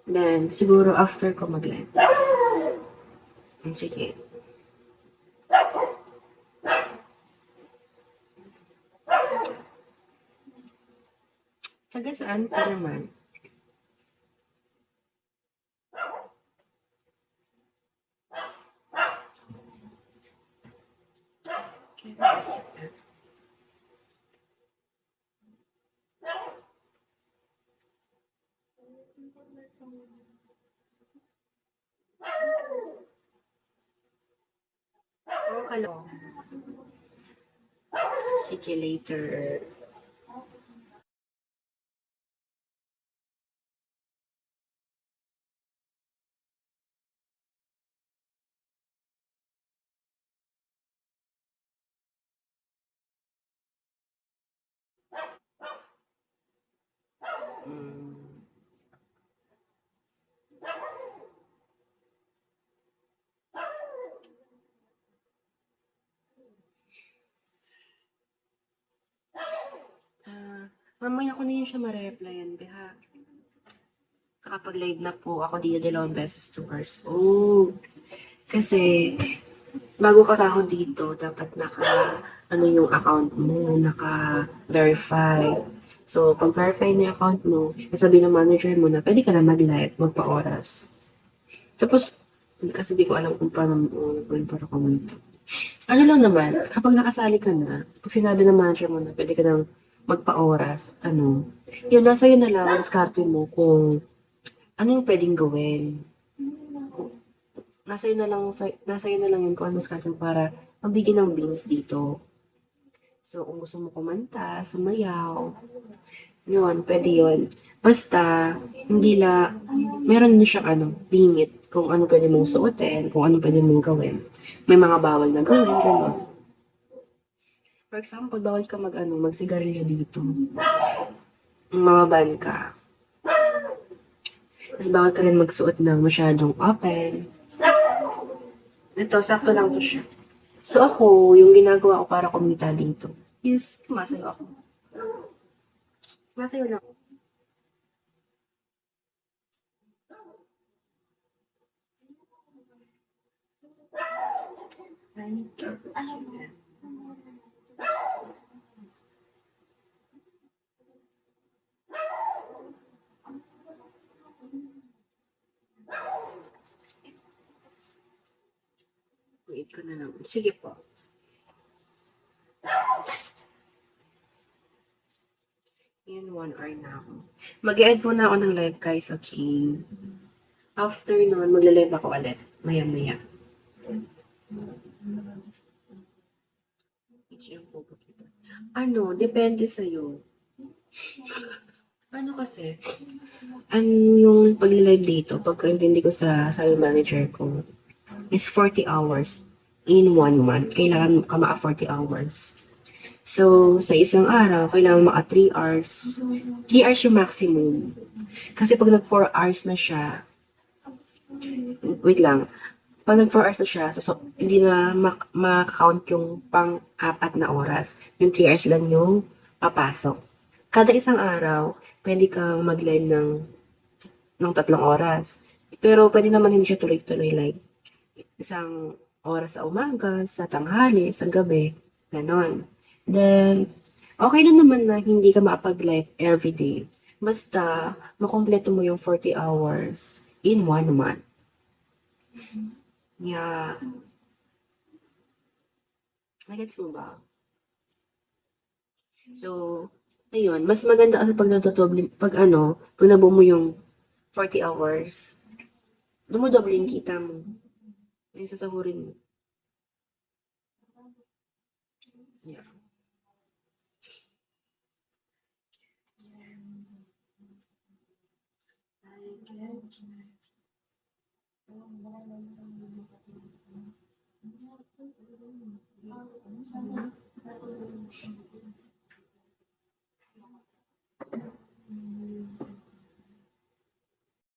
Then, siguro after ko mag-live. Sige. Taga saan ka naman? Oh, hello. Sige, later. Mm. Mamaya ko na yun siya ma-replyan, ha. Nakapag-live na po ako dito dalawang beses 2 hours. Oh, kasi bago ka sahod dito, dapat ano yung account mo, naka-verify. So, pag verify mo yung account mo, sabi ng manager mo na pwede ka na mag-live, magpa-oras. Tapos, kasi di ko alam kung paano para kumita. Ano lang naman, kapag nakasali ka na, pag sinabi ng manager mo na pwede ka na magpa-oras, yun, nasa yun na lang, diskarte mo kung ano yung pwedeng gawin. Nasa iyo na lang yun kung ano diskarte mo para mabigyan ng beans dito. So, kung gusto mo kumanta, sumayaw, yun, pwede yun. Basta, hindi meron din siyang limit kung ano pwede mong suotin, kung ano pwede mong gawin. May mga bawal na gawin, gano'n. For example, bawal ka magsigarilyo dito. Mababan ka. Tapos bawal ka rin magsuot ng masyadong open. Ito, sakto lang to siya. So ako, yung ginagawa ko para kumita dito is sumasayo ako. Sumasayo lang. Wait ko na lang. Sige po. Yun, 1 hour na ako. Mag-e-end muna ako ng live, guys, okay? After nun, magle-live ako ulit. Maya-maya. Depende sa'yo. Kasi, yung pag-live dito, pagka-intindi ko sa sabi manager ko, is 40 hours in 1 month. Kailangan ka maka 40 hours. So, sa isang araw, kailangan maka 3 hours. 3 hours yung maximum. Kasi pag nag 4 hours na siya, wait lang, pag nag 4 hours na siya, so hindi na ma-count yung pang-4 na oras. Yung 3 hours lang yung papasok. Kada isang araw, pwede kang mag-live ng 3 oras. Pero pwede naman hindi siya tuloy-tuloy, like isang oras sa umaga, sa tanghali, sa gabi, ganon. Then, okay lang naman na hindi ka makapag-live everyday. Basta, makompleto mo yung 40 hours in 1 month. Yeah. Nagets mo ba? So, ayun, mas maganda kasi pag natutoble, pag nabuo mo yung 40 hours, dumodoble yung kita mo. Yung sasahurin mo. Yeah.